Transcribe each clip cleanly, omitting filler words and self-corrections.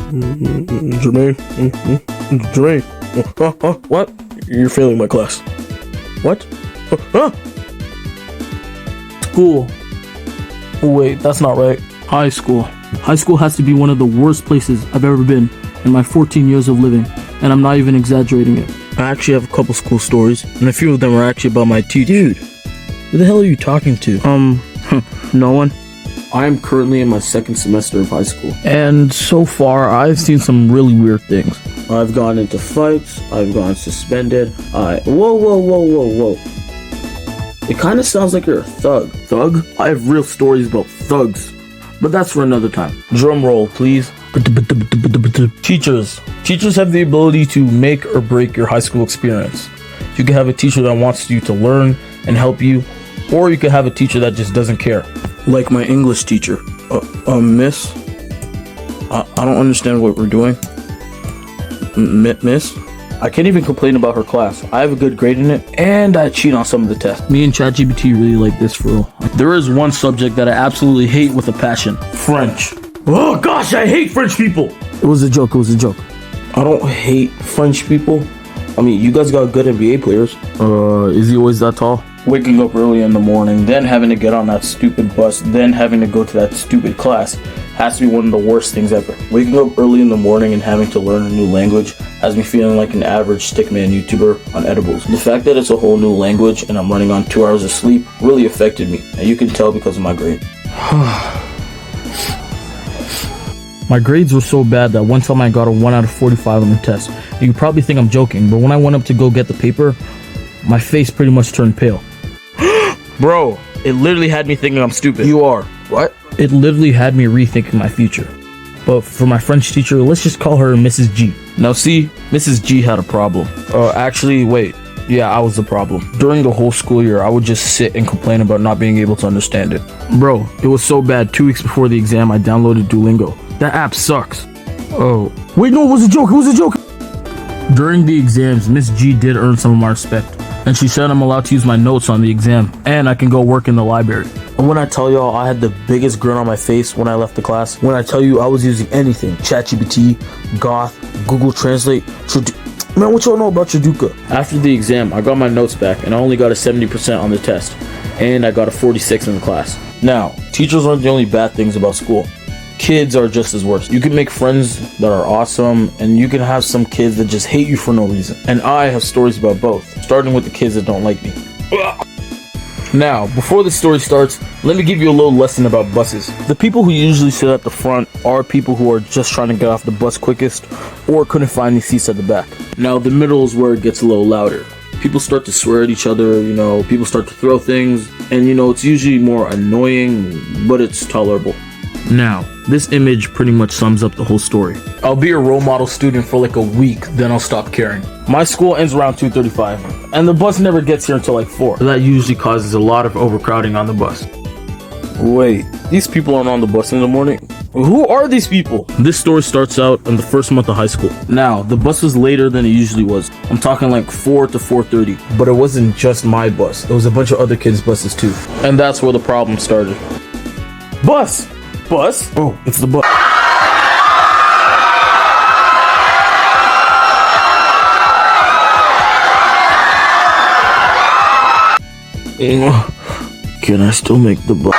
Jermaine? Jermaine? What? You're failing my class. What? School. Wait, that's not right. High school. High school has to be one of the worst places I've ever been in my 14 years of living, and I'm not even exaggerating it. I actually have a couple school stories, and a few of them are actually about my teacher. Dude, who the hell are you talking to? No one. I am currently in my second semester of high school. And so far, I've seen some really weird things. I've gone into fights, I've gone suspended, Whoa. It kind of sounds like you're a thug. Thug? I have real stories about thugs, but that's for another time. Drum roll, please. Teachers. Teachers have the ability to make or break your high school experience. You can have a teacher that wants you to learn and help you, or you can have a teacher that just doesn't care. Like my English teacher. Miss? I don't understand what we're doing. Miss? I can't even complain about her class. I have a good grade in it, and I cheat on some of the tests. Me and ChatGPT really like this for real. There is one subject that I absolutely hate with a passion. French. Oh gosh, I hate French people. It was a joke, I don't hate French people. I mean, you guys got good NBA players. Is he always that tall? Waking up early in the morning, then having to get on that stupid bus, then having to go to that stupid class has to be one of the worst things ever. Waking up early in the morning and having to learn a new language has me feeling like an average stickman YouTuber on edibles. The fact that it's a whole new language and I'm running on 2 hours of sleep really affected me, and you can tell because of my grade. My grades were so bad that one time I got a 1 out of 45 on the test. You probably think I'm joking, but when I went up to go get the paper, my face pretty much turned pale. Bro, it literally had me thinking I'm stupid. You are. What? It literally had me rethinking my future. But for my French teacher, let's just call her Mrs. G. Now see, Mrs. G had a problem. Actually, wait. Yeah, I was the problem. During the whole school year, I would just sit and complain about not being able to understand it. Bro, it was so bad. 2 weeks before the exam, I downloaded Duolingo. That app sucks. Oh. Wait, no, it was a joke. During the exams, Miss G did earn some of my respect. And she said I'm allowed to use my notes on the exam, and I can go work in the library. And when I tell y'all I had the biggest grin on my face when I left the class, when I tell you I was using anything, ChatGPT, Goth, Google Translate, man, what y'all know about Traduca? After the exam, I got my notes back, and I only got a 70% on the test, and I got a 46 in the class. Now, teachers aren't the only bad things about school. Kids are just as worse. You can make friends that are awesome, and you can have some kids that just hate you for no reason. And I have stories about both, starting with the kids that don't like me. Now, before the story starts, let me give you a little lesson about buses. The people who usually sit at the front are people who are just trying to get off the bus quickest or couldn't find any seats at the back. Now, the middle is where it gets a little louder. People start to swear at each other, people start to throw things, and it's usually more annoying, but it's tolerable. Now, this image pretty much sums up the whole story. I'll be a role model student for like a week, then I'll stop caring. My school ends around 2:35, and the bus never gets here until like 4. That usually causes a lot of overcrowding on the bus. Wait, these people aren't on the bus in the morning? Who are these people? This story starts out in the first month of high school. Now, the bus was later than it usually was. I'm talking like 4 to 4:30. But it wasn't just my bus. It was a bunch of other kids' buses too. And that's where the problem started. Bus! Oh, it's the bus. Can I still make the bus?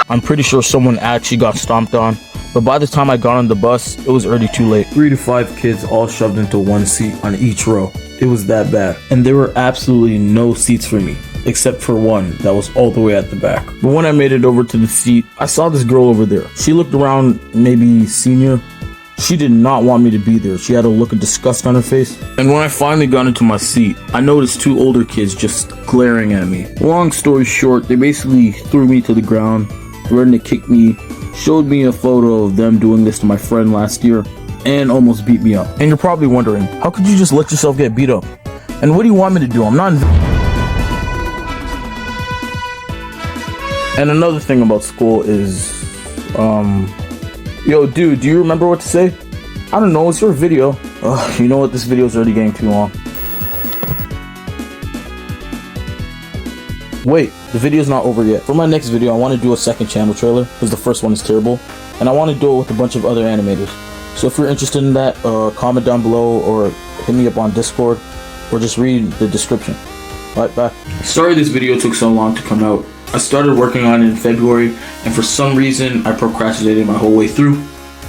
I'm pretty sure someone actually got stomped on, but by the time I got on the bus, it was already too late. 3 to 5 kids all shoved into one seat on each row. It was that bad. And there were absolutely no seats for me, except for one that was all the way at the back. But when I made it over to the seat, I saw this girl over there. She looked around, maybe senior. She did not want me to be there. She had a look of disgust on her face. And when I finally got into my seat, I noticed 2 older kids just glaring at me. Long story short, they basically threw me to the ground, threatened to kick me, showed me a photo of them doing this to my friend last year, and almost beat me up. And you're probably wondering, how could you just let yourself get beat up? And what do you want me to do? I'm not... And another thing about school is, yo, dude, do you remember what to say? I don't know, it's your video. You know what, this video is already getting too long. Wait, the video's not over yet. For my next video, I want to do a second channel trailer because the first one is terrible, and I want to do it with a bunch of other animators. So if you're interested in that, comment down below or hit me up on Discord or just read the description. Alright, bye. Sorry this video took so long to come out. I started working on it in February, and for some reason I procrastinated my whole way through.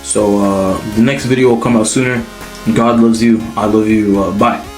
So the next video will come out sooner. God loves you. I love you. Bye.